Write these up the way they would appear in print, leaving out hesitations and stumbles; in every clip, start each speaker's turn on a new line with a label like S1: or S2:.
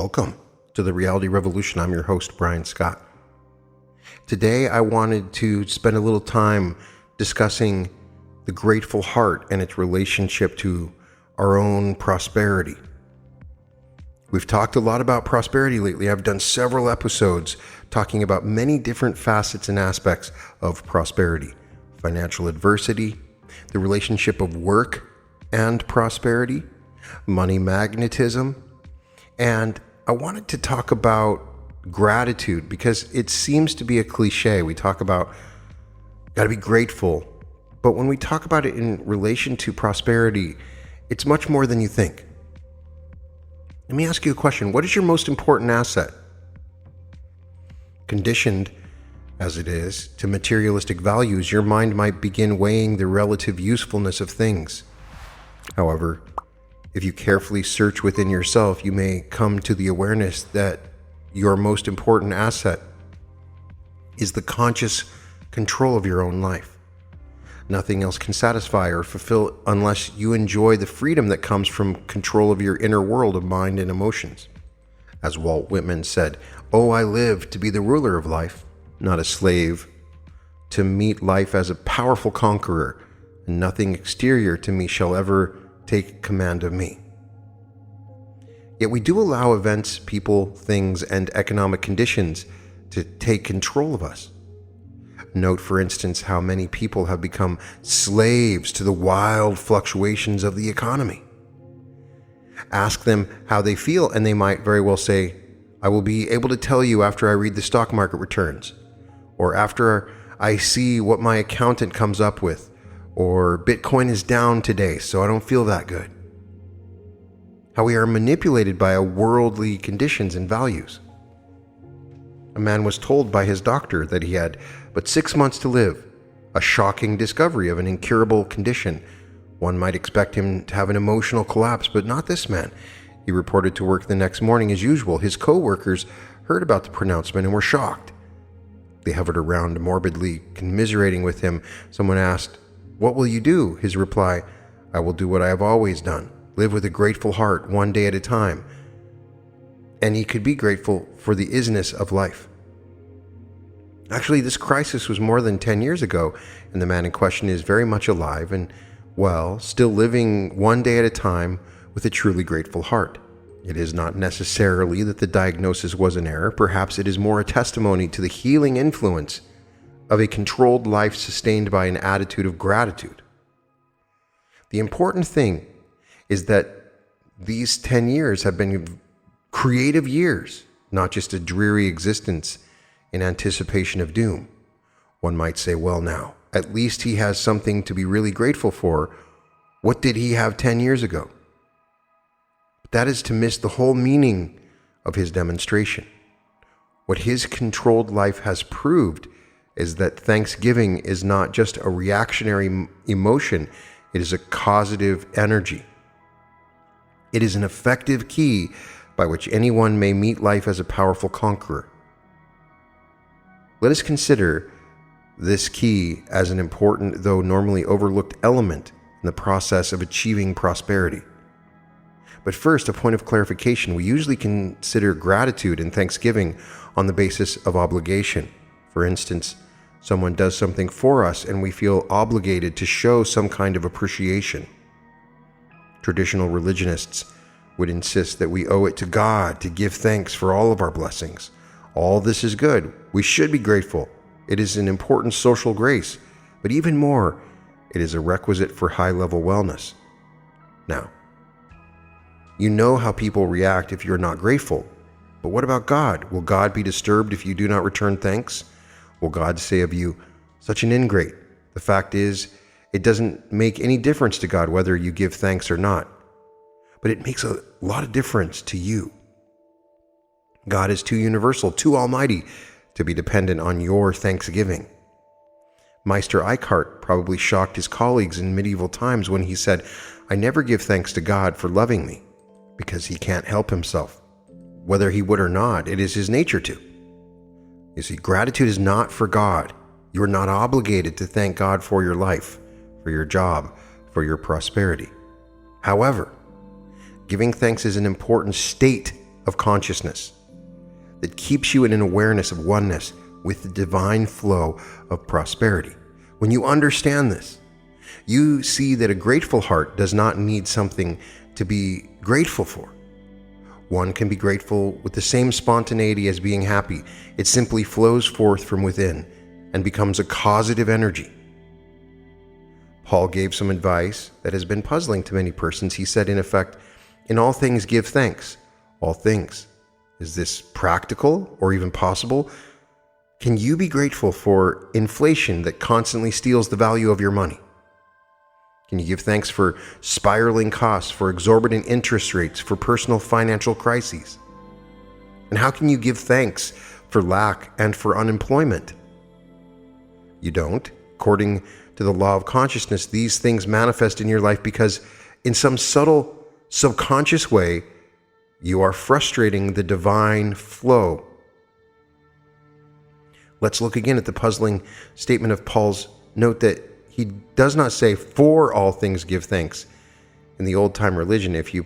S1: Welcome to the Reality Revolution. I'm your host, Brian Scott. Today, I wanted to spend a little time discussing the grateful heart and its relationship to our own prosperity. We've talked a lot about prosperity lately. I've done several episodes talking about many different facets and aspects of prosperity: financial adversity, the relationship of work and prosperity, money magnetism, and I wanted to talk about gratitude because it seems to be a cliche. We talk about gotta be grateful, but when we talk about it in relation to prosperity, it's much more than you think. Let me ask you a question. What is your most important asset? Conditioned, as it is, to materialistic values, your mind might begin weighing the relative usefulness of things. However, if you carefully search within yourself, you may come to the awareness that your most important asset is the conscious control of your own life. Nothing else can satisfy or fulfill unless you enjoy the freedom that comes from control of your inner world of mind and emotions. As Walt Whitman said, "Oh, I live to be the ruler of life, not a slave, to meet life as a powerful conqueror, and nothing exterior to me shall ever take command of me." Yet we do allow events, people, things, and economic conditions to take control of us. Note, for instance, how many people have become slaves to the wild fluctuations of the economy. Ask them how they feel, and they might very well say, "I will be able to tell you after I read the stock market returns, or after I see what my accountant comes up with, or Bitcoin is down today, so I don't feel that good." How we are manipulated by our worldly conditions and values. A man was told by his doctor that he had but 6 months to live, a shocking discovery of an incurable condition. One might expect him to have an emotional collapse, but not this man. He reported to work the next morning as usual. His co-workers heard about the pronouncement and were shocked. They hovered around, morbidly commiserating with him. Someone asked, "What will you do?" His reply, "I will do what I have always done, live with a grateful heart, one day at a time." And he could be grateful for the isness of life. Actually, this crisis was more than 10 years ago, and the man in question is very much alive and well, still living one day at a time with a truly grateful heart. It is not necessarily that the diagnosis was an error. Perhaps it is more a testimony to the healing influence of a controlled life sustained by an attitude of gratitude. The important thing is that these 10 years have been creative years, not just a dreary existence in anticipation of doom. One might say, well, now, at least he has something to be really grateful for. What did he have 10 years ago? But that is to miss the whole meaning of his demonstration. What his controlled life has proved is that thanksgiving is not just a reactionary emotion, it is a causative energy. It is an effective key by which anyone may meet life as a powerful conqueror. Let us consider this key as an important, though normally overlooked, element in the process of achieving prosperity. But first, a point of clarification. We usually consider gratitude and thanksgiving on the basis of obligation. For instance, someone does something for us and we feel obligated to show some kind of appreciation. Traditional religionists would insist that we owe it to God to give thanks for all of our blessings. All this is good. We should be grateful. It is an important social grace, but even more, it is a requisite for high-level wellness. Now, you know how people react if you're not grateful. But what about God? Will God be disturbed if you do not return thanks? Will God say of you, "Such an ingrate"? The fact is, it doesn't make any difference to God whether you give thanks or not. But it makes a lot of difference to you. God is too universal, too almighty to be dependent on your thanksgiving. Meister Eckhart probably shocked his colleagues in medieval times when he said, "I never give thanks to God for loving me, because he can't help himself. Whether he would or not, it is his nature to." You see, gratitude is not for God. You are not obligated to thank God for your life, for your job, for your prosperity. However, giving thanks is an important state of consciousness that keeps you in an awareness of oneness with the divine flow of prosperity. When you understand this, you see that a grateful heart does not need something to be grateful for. One can be grateful with the same spontaneity as being happy. It simply flows forth from within and becomes a causative energy. Paul gave some advice that has been puzzling to many persons. He said, in effect, in all things give thanks. All things. Is this practical or even possible? Can you be grateful for inflation that constantly steals the value of your money? Can you give thanks for spiraling costs, for exorbitant interest rates, for personal financial crises? And how can you give thanks for lack and for unemployment? You don't. According to the law of consciousness, these things manifest in your life because in some subtle, subconscious way, you are frustrating the divine flow. Let's look again at the puzzling statement of Paul's. Note that he does not say, for all things give thanks. In the old-time religion, if you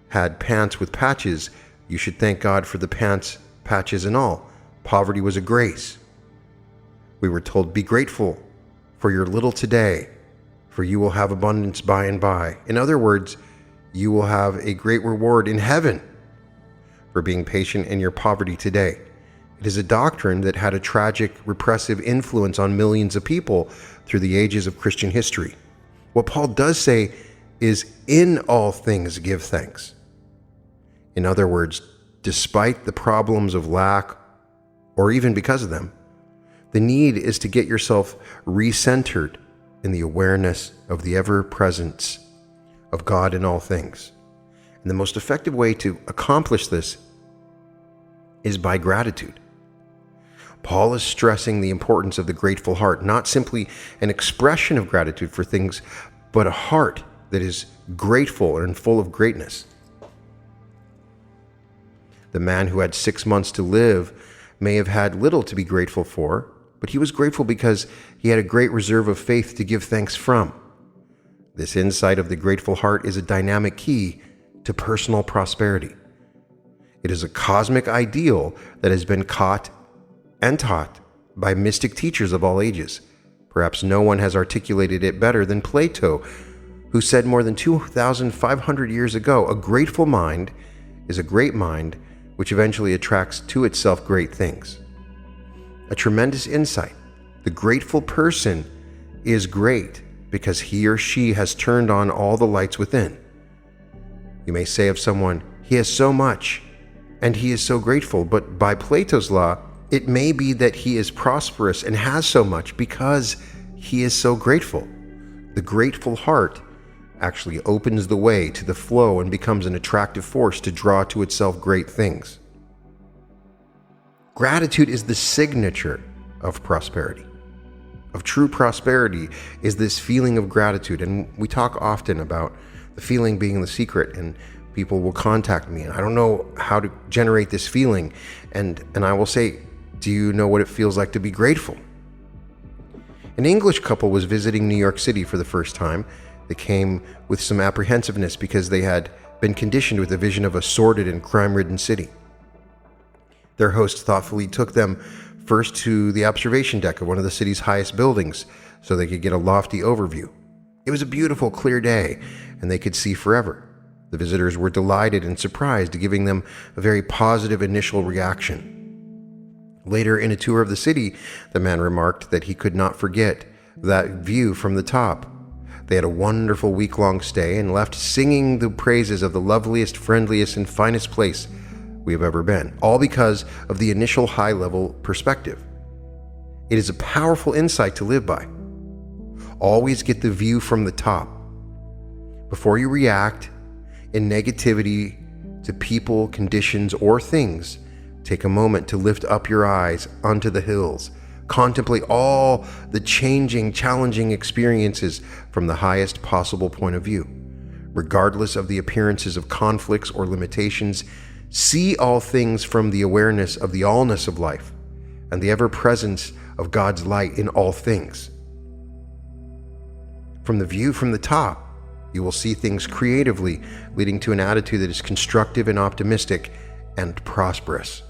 S1: had pants with patches, you should thank God for the pants, patches and all. Poverty was a grace. We were told, be grateful for your little today, for you will have abundance by and by. In other words, you will have a great reward in heaven for being patient in your poverty today. It is a doctrine that had a tragic, repressive influence on millions of people through the ages of Christian history. What Paul does say is, in all things give thanks. In other words, despite the problems of lack, or even because of them, the need is to get yourself recentered in the awareness of the ever-presence of God in all things. And the most effective way to accomplish this is by gratitude. Paul is stressing the importance of the grateful heart, not simply an expression of gratitude for things, but a heart that is grateful and full of greatness. The man who had 6 months to live may have had little to be grateful for, but he was grateful because he had a great reserve of faith to give thanks from. This insight of the grateful heart is a dynamic key to personal prosperity. It is a cosmic ideal that has been caught and taught by mystic teachers of all ages. Perhaps no one has articulated it better than Plato, who said more than 2,500 years ago, a grateful mind is a great mind which eventually attracts to itself great things. A tremendous insight. The grateful person is great because he or she has turned on all the lights within. You may say of someone, he has so much and he is so grateful, but by Plato's law, it may be that he is prosperous and has so much because he is so grateful. The grateful heart actually opens the way to the flow and becomes an attractive force to draw to itself great things. Gratitude is the signature of prosperity. Of true prosperity is this feeling of gratitude, and we talk often about the feeling being the secret, and people will contact me and I don't know how to generate this feeling, and I will say, do you know what it feels like to be grateful? An English couple was visiting New York City for the first time. They came with some apprehensiveness because they had been conditioned with a vision of a sordid and crime-ridden city. Their host thoughtfully took them first to the observation deck of one of the city's highest buildings so they could get a lofty overview. It was a beautiful, clear day, and they could see forever. The visitors were delighted and surprised, giving them a very positive initial reaction. Later in a tour of the city, the man remarked that he could not forget that view from the top. They had a wonderful week-long stay and left singing the praises of the loveliest, friendliest, and finest place we have ever been, all because of the initial high-level perspective. It is a powerful insight to live by. Always get the view from the top. Before you react in negativity to people, conditions, or things, take a moment to lift up your eyes unto the hills. Contemplate all the changing, challenging experiences from the highest possible point of view. Regardless of the appearances of conflicts or limitations, see all things from the awareness of the allness of life and the ever-presence of God's light in all things. From the view from the top, you will see things creatively, leading to an attitude that is constructive and optimistic, and prosperous.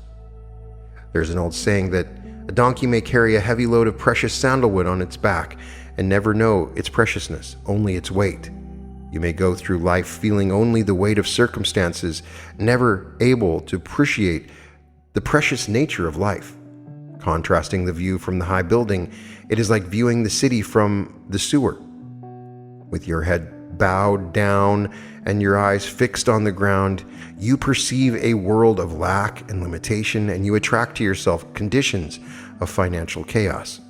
S1: There's an old saying that a donkey may carry a heavy load of precious sandalwood on its back and never know its preciousness, only its weight. You may go through life feeling only the weight of circumstances, never able to appreciate the precious nature of life. Contrasting the view from the high building, it is like viewing the city from the sewer. With your head bowed down and your eyes fixed on the ground, you perceive a world of lack and limitation, and you attract to yourself conditions of financial chaos.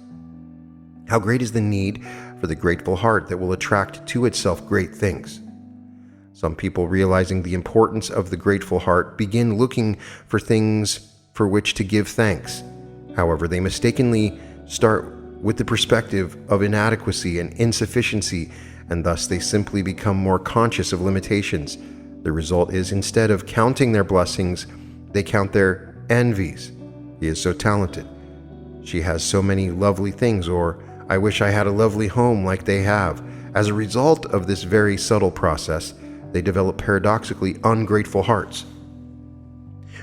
S1: How great is the need for the grateful heart that will attract to itself great things. Some people, realizing the importance of the grateful heart, begin looking for things for which to give thanks. However, they mistakenly start with the perspective of inadequacy and insufficiency, and thus they simply become more conscious of limitations. The result is, instead of counting their blessings, they count their envies. He is so talented. She has so many lovely things, or I wish I had a lovely home like they have. As a result of this very subtle process, they develop paradoxically ungrateful hearts.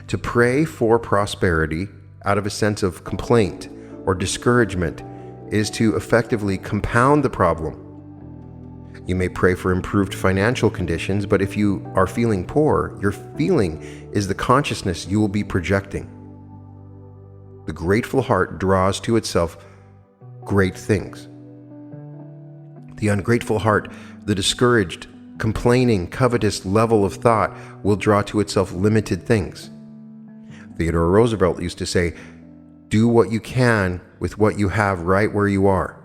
S1: To pray for prosperity out of a sense of complaint or discouragement is to effectively compound the problem. You may pray for improved financial conditions, but if you are feeling poor, your feeling is the consciousness you will be projecting. The grateful heart draws to itself great things. The ungrateful heart, the discouraged, complaining, covetous level of thought will draw to itself limited things. Theodore Roosevelt used to say, "Do what you can with what you have right where you are."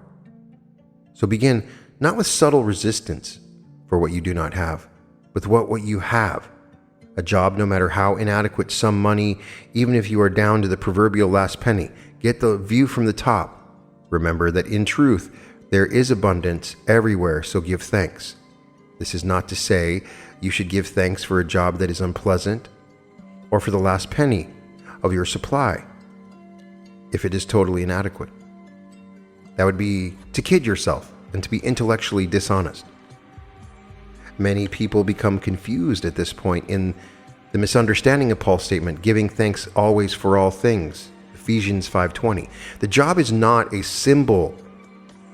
S1: So begin not with subtle resistance for what you do not have, but what you have. A job, no matter how inadequate, some money, even if you are down to the proverbial last penny. Get the view from the top. Remember that in truth, there is abundance everywhere, so give thanks. This is not to say you should give thanks for a job that is unpleasant or for the last penny of your supply if it is totally inadequate. That would be to kid yourself and to be intellectually dishonest. Many people become confused at this point in the misunderstanding of Paul's statement, giving thanks always for all things, Ephesians 5:20. The job is not a symbol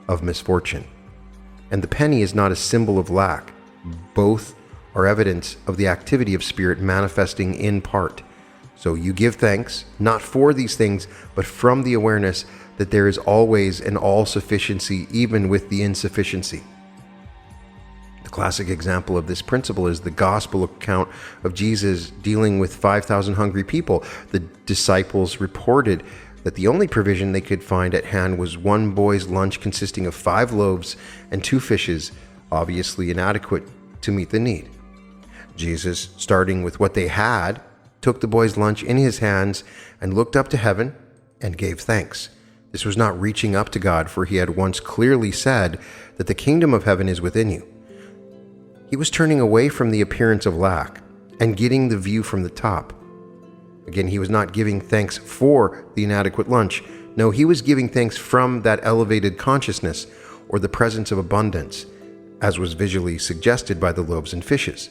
S1: of misfortune, and the penny is not a symbol of lack. Both are evidence of the activity of spirit manifesting in part. So you give thanks, not for these things, but from the awareness that there is always an all-sufficiency even with the insufficiency. The classic example of this principle is the gospel account of Jesus dealing with 5,000 hungry people. The disciples reported that the only provision they could find at hand was one boy's lunch consisting of 5 loaves and 2 fishes, obviously inadequate to meet the need. Jesus, starting with what they had, took the boy's lunch in his hands and looked up to heaven and gave thanks. This was not reaching up to God, for he had once clearly said that the kingdom of heaven is within you. He was turning away from the appearance of lack and getting the view from the top. Again, he was not giving thanks for the inadequate lunch. No, he was giving thanks from that elevated consciousness or the presence of abundance, as was visually suggested by the loaves and fishes.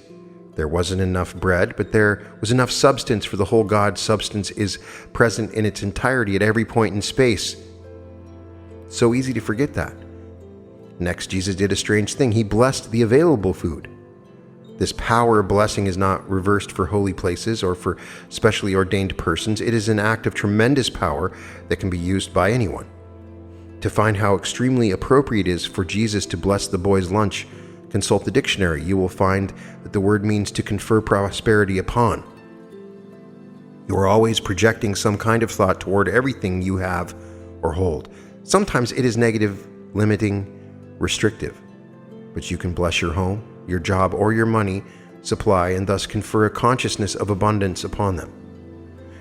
S1: There wasn't enough bread, but there was enough substance, for the whole God substance is present in its entirety at every point in space. So easy to forget that. Next, Jesus did a strange thing. He blessed the available food. This power of blessing is not reversed for holy places or for specially ordained persons. It is an act of tremendous power that can be used by anyone. To find how extremely appropriate it is for Jesus to bless the boy's lunch, consult the dictionary. You will find that the word means to confer prosperity upon. You are always projecting some kind of thought toward everything you have or hold. Sometimes it is negative, limiting, restrictive, but you can bless your home, your job, or your money supply and thus confer a consciousness of abundance upon them.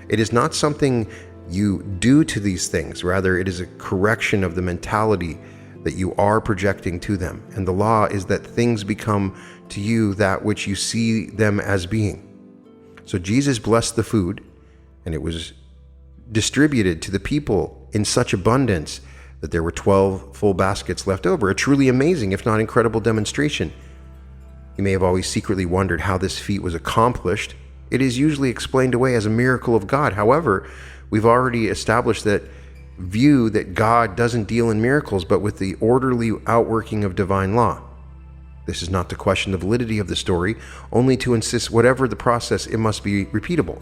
S1: It is not something you do to these things. Rather, it is a correction of the mentality that you are projecting to them. And the law is that things become to you that which you see them as being. So Jesus blessed the food, and it was distributed to the people in such abundance that there were 12 full baskets left over. A truly amazing, if not incredible, demonstration. You may have always secretly wondered how this feat was accomplished. it is usually explained away as a miracle of God. However, we've already established that view that God doesn't deal in miracles, but with the orderly outworking of divine law. This is not to question the validity of the story, only to insist whatever the process, it must be repeatable.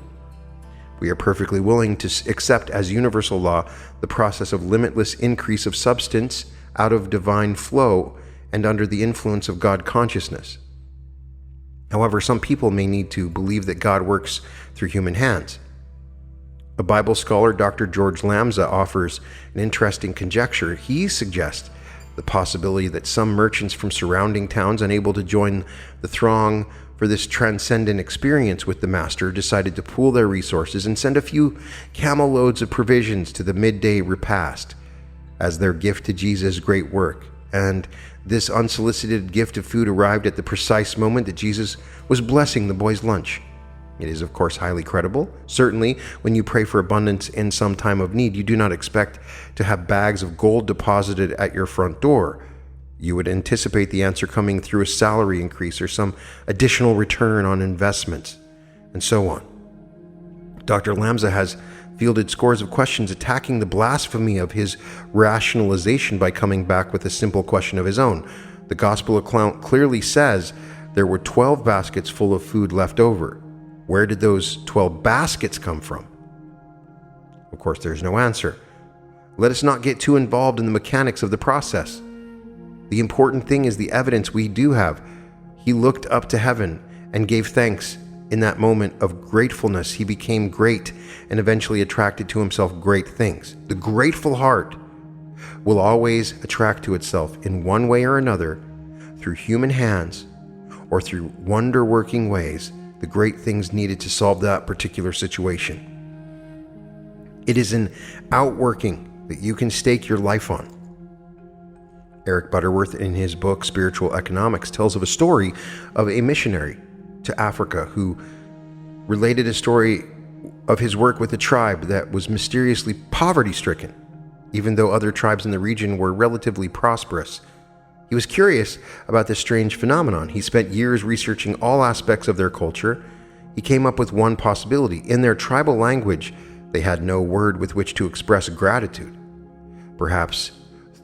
S1: We are perfectly willing to accept as universal law the process of limitless increase of substance out of divine flow and under the influence of God consciousness. However, some people may need to believe that God works through human hands. A Bible scholar, Dr. George Lamza, offers an interesting conjecture. He suggests the possibility that some merchants from surrounding towns, unable to join the throng for this transcendent experience with the Master, decided to pool their resources and send a few camel loads of provisions to the midday repast as their gift to Jesus' great work. And this unsolicited gift of food arrived at the precise moment that Jesus was blessing the boys' lunch. It is, of course, highly credible. Certainly, when you pray for abundance in some time of need, you do not expect to have bags of gold deposited at your front door. You would anticipate the answer coming through a salary increase or some additional return on investments, and so on. Dr. Lamza has fielded scores of questions attacking the blasphemy of his rationalization by coming back with a simple question of his own. The Gospel account clearly says there were 12 baskets full of food left over. Where did those 12 baskets come from? Of course, there's no answer. Let us not get too involved in the mechanics of the process. The important thing is the evidence we do have. He looked up to heaven and gave thanks. In that moment of gratefulness, he became great and eventually attracted to himself great things. The grateful heart will always attract to itself in one way or another, through human hands or through wonder-working ways, the great things needed to solve that particular situation. It is an outworking that you can stake your life on. Eric Butterworth, in his book Spiritual Economics, tells of a story of a missionary to Africa who related a story of his work with a tribe that was mysteriously poverty-stricken, even though other tribes in the region were relatively prosperous. He was curious about this strange phenomenon. He spent years researching all aspects of their culture. He came up with one possibility. In their tribal language, they had no word with which to express gratitude. Perhaps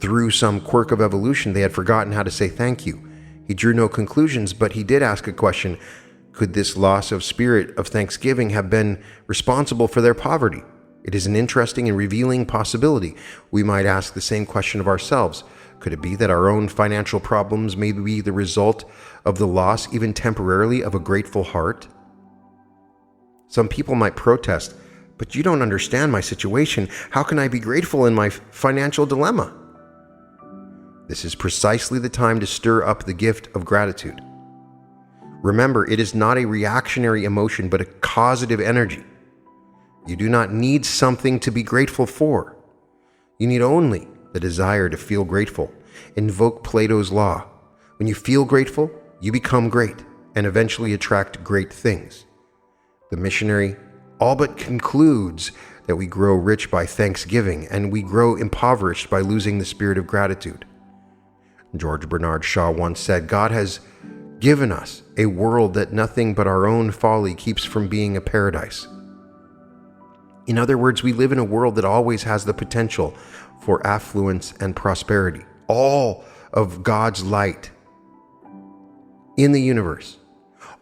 S1: through some quirk of evolution, they had forgotten how to say thank you. He drew no conclusions, but he did ask a question. Could this loss of spirit of thanksgiving have been responsible for their poverty? It is an interesting and revealing possibility. We might ask the same question of ourselves. Could it be that our own financial problems may be the result of the loss, even temporarily, of a grateful heart? Some people might protest, but you don't understand my situation. How can I be grateful in my financial dilemma? This is precisely the time to stir up the gift of gratitude. Remember, it is not a reactionary emotion, but a causative energy. You do not need something to be grateful for. You need only the desire to feel grateful. Invoke Plato's law. When you feel grateful, you become great and eventually attract great things. The missionary all but concludes that we grow rich by thanksgiving and we grow impoverished by losing the spirit of gratitude. George Bernard Shaw once said, God has given us a world that nothing but our own folly keeps from being a paradise. In other words, we live in a world that always has the potential for affluence and prosperity. All of God's light in the universe,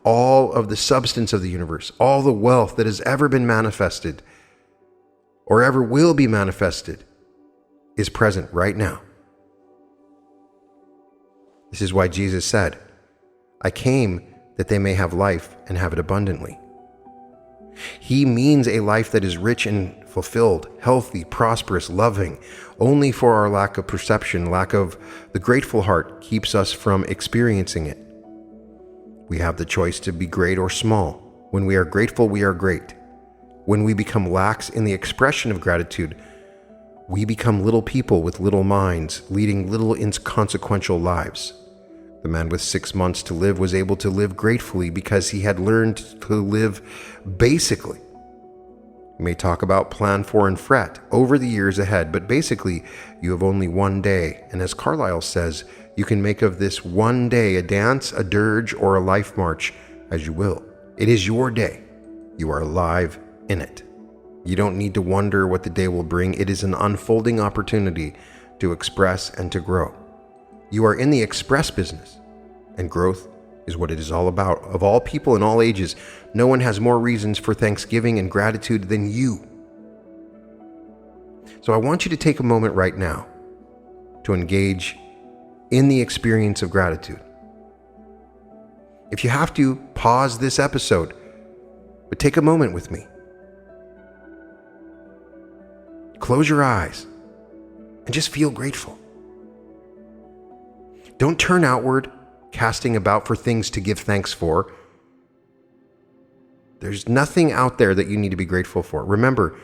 S1: all of the substance of the universe, all the wealth that has ever been manifested or ever will be manifested is present right now. This is why Jesus said, I came that they may have life and have it abundantly. He means a life that is rich and fulfilled, healthy, prosperous, loving. Only for our lack of perception, lack of the grateful heart keeps us from experiencing it. We have the choice to be great or small. When we are grateful, we are great. When we become lax in the expression of gratitude, we become little people with little minds, leading little inconsequential lives. The man with 6 months to live was able to live gratefully because he had learned to live basically. You may talk about plan for and fret over the years ahead, but basically you have only one day. And as Carlyle says, you can make of this one day a dance, a dirge, or a life march as you will. It is your day. You are alive in it. You don't need to wonder what the day will bring. It is an unfolding opportunity to express and to grow. You are in the express business, and growth is what it is all about. Of all people in all ages, no one has more reasons for thanksgiving and gratitude than you. So I want you to take a moment right now to engage in the experience of gratitude. If you have to, pause this episode, but take a moment with me. Close your eyes and just feel grateful. Don't turn outward, casting about for things to give thanks for. There's nothing out there that you need to be grateful for. Remember,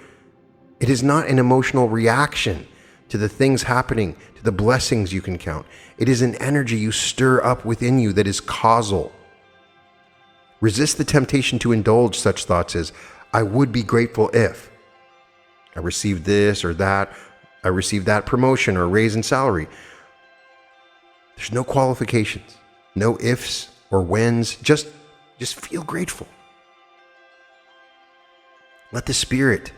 S1: it is not an emotional reaction to the things happening, to the blessings you can count. It is an energy you stir up within you that is causal. Resist the temptation to indulge such thoughts as, I would be grateful if I received this or that, I received that promotion or raise in salary. There's no qualifications, no ifs or whens. Just feel grateful. Let the spirit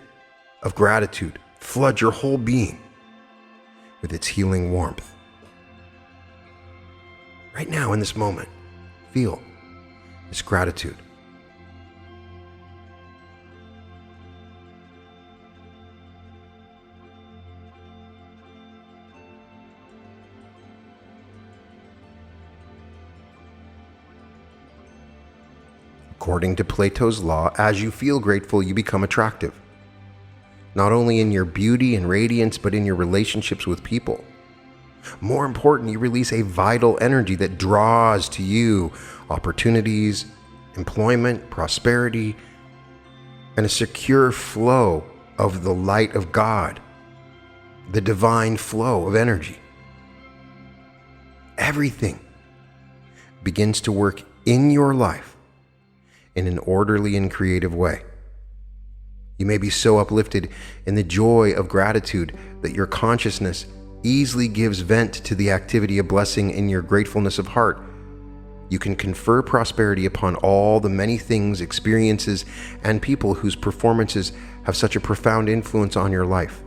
S1: of gratitude flood your whole being with its healing warmth. Right now, in this moment, feel this gratitude. According to Plato's law, as you feel grateful, you become attractive. Not only in your beauty and radiance, but in your relationships with people. More important, you release a vital energy that draws to you opportunities, employment, prosperity, and a secure flow of the light of God, the divine flow of energy. Everything begins to work in your life in an orderly and creative way. You may be so uplifted in the joy of gratitude that your consciousness easily gives vent to the activity of blessing in your gratefulness of heart. You can confer prosperity upon all the many things, experiences, and people whose performances have such a profound influence on your life.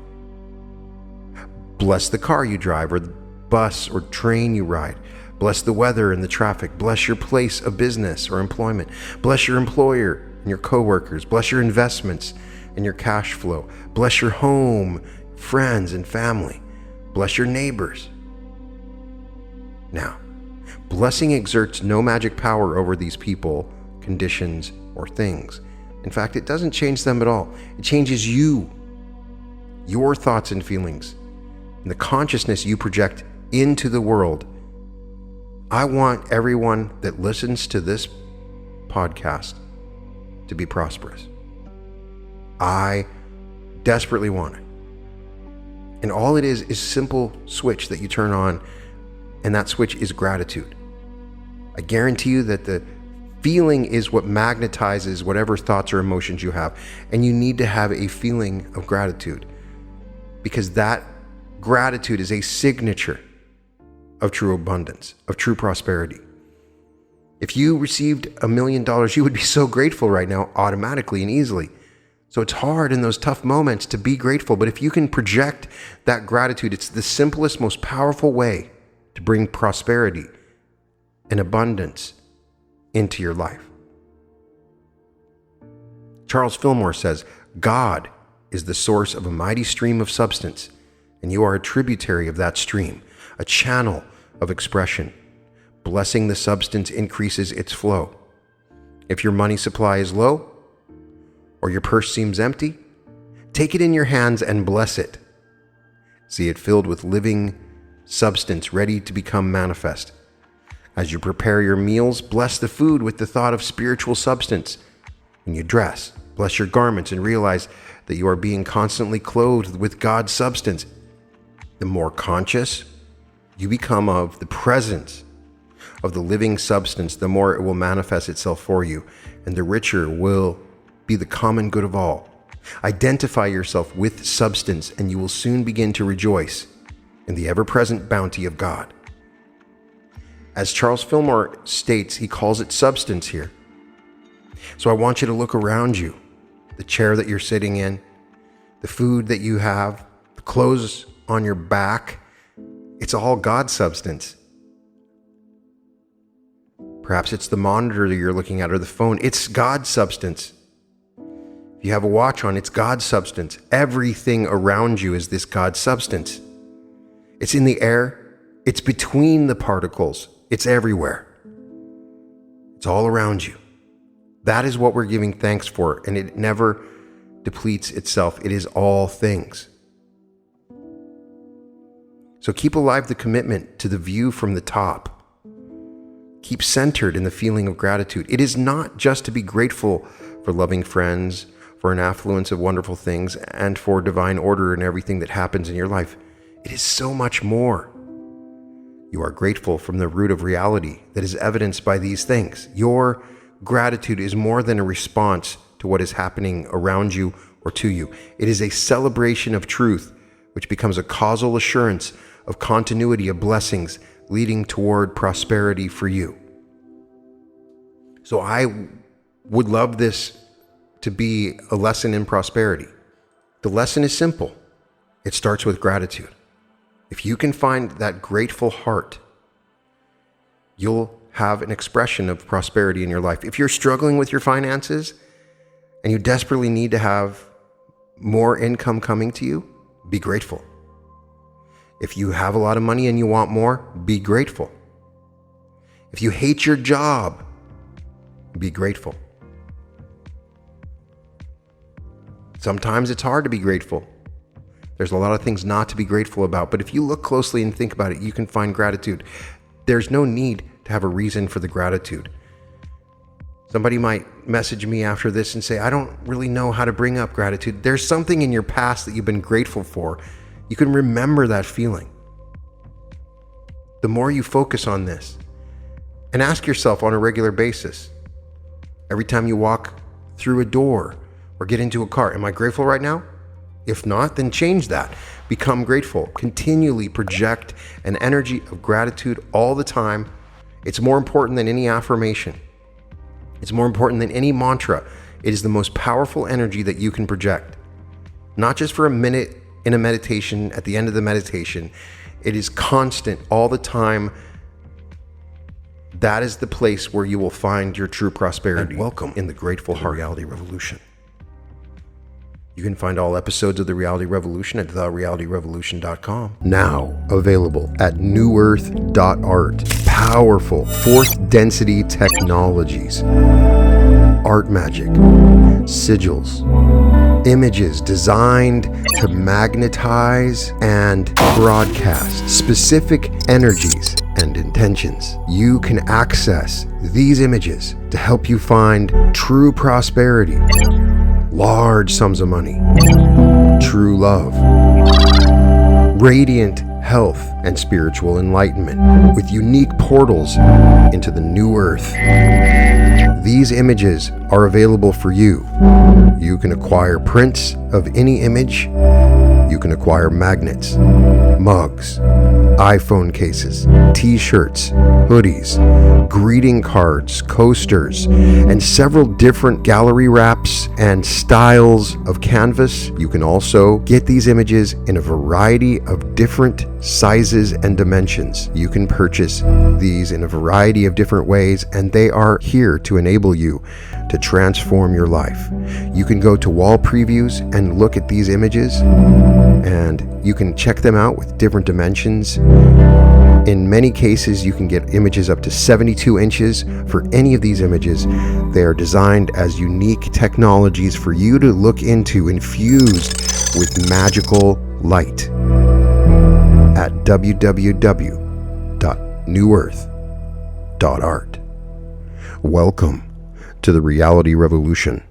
S1: Bless the car you drive, or the bus or train you ride. Bless the weather and the traffic. Bless your place of business or employment. Bless your employer and your coworkers. Bless your investments and your cash flow. Bless your home, friends, and family. Bless your neighbors. Now, blessing exerts no magic power over these people, conditions, or things. In fact, it doesn't change them at all. It changes you, your thoughts and feelings, and the consciousness you project into the world. I want everyone that listens to this podcast to be prosperous. I desperately want it. And all it is a simple switch that you turn on, and that switch is gratitude. I guarantee you that the feeling is what magnetizes whatever thoughts or emotions you have, and you need to have a feeling of gratitude, because that gratitude is a signature of true abundance, of true prosperity. If you received $1 million, you would be so grateful right now, automatically and easily. So it's hard in those tough moments to be grateful, but if you can project that gratitude, it's the simplest, most powerful way to bring prosperity and abundance into your life. Charles Fillmore says, God is the source of a mighty stream of substance, and you are a tributary of that stream, a channel of expression. Blessing the substance increases its flow. If your money supply is low, or your purse seems empty, take it in your hands and bless it. See it filled with living substance ready to become manifest. As you prepare your meals, bless the food with the thought of spiritual substance. When you dress, bless your garments and realize that you are being constantly clothed with God's substance. The more conscious you become of the presence of the living substance, the more it will manifest itself for you, and the richer will be the common good of all. Identify yourself with substance, and you will soon begin to rejoice in the ever-present bounty of God. As Charles Fillmore states, he calls it substance here. So I want you to look around you, the chair that you're sitting in, the food that you have, the clothes on your back. It's all God substance. Perhaps it's the monitor that you're looking at or the phone. It's God substance. If you have a watch on, it's God substance. Everything around you is this God substance. It's in the air. It's between the particles. It's everywhere. It's all around you. That is what we're giving thanks for, and it never depletes itself. It is all things. So keep alive the commitment to the view from the top. Keep centered in the feeling of gratitude. It is not just to be grateful for loving friends, for an affluence of wonderful things, and for divine order in everything that happens in your life. It is so much more. You are grateful from the root of reality that is evidenced by these things. Your gratitude is more than a response to what is happening around you or to you. It is a celebration of truth, which becomes a causal assurance of continuity of blessings leading toward prosperity for you. So I would love this to be a lesson in prosperity. The lesson is simple. It starts with gratitude. If you can find that grateful heart, you'll have an expression of prosperity in your life. If you're struggling with your finances and you desperately need to have more income coming to you, be grateful. If you have a lot of money and you want more, be grateful. If you hate your job, be grateful. Sometimes it's hard to be grateful. There's a lot of things not to be grateful about, but if you look closely and think about it, you can find gratitude. There's no need to have a reason for the gratitude. Somebody might message me after this and say, I don't really know how to bring up gratitude. There's something in your past that you've been grateful for. You can remember that feeling. The more you focus on this, and ask yourself on a regular basis, every time you walk through a door or get into a car, am I grateful right now? If not, then change that. Become grateful. Continually project an energy of gratitude all the time. It's more important than any affirmation. It's more important than any mantra. It is the most powerful energy that you can project. Not just for a minute in a meditation, at the end of the meditation. It is constant all the time. That is the place where you will find your true prosperity. And welcome in the Grateful Heart Reality Revolution. You can find all episodes of The Reality Revolution at therealityrevolution.com. Now available at newearth.art. Powerful fourth density technologies. Art magic. Sigils. Images designed to magnetize and broadcast specific energies and intentions. You can access these images to help you find true prosperity, large sums of money, true love, radiant health, and spiritual enlightenment with unique portals into the new earth. These images are available for you. You can acquire prints of any image. You can acquire magnets, mugs, iPhone cases, t-shirts, hoodies, greeting cards, coasters, and several different gallery wraps and styles of canvas. You can also get these images in a variety of different sizes and dimensions. You can purchase these in a variety of different ways, and they are here to enable you to transform your life. You can go to wall previews and look at these images, and you can check them out with different dimensions. In many cases, you can get images up to 72 inches for any of these images. They are designed as unique technologies for you to look into, infused with magical light at www.newearth.art. Welcome to the Reality Revolution.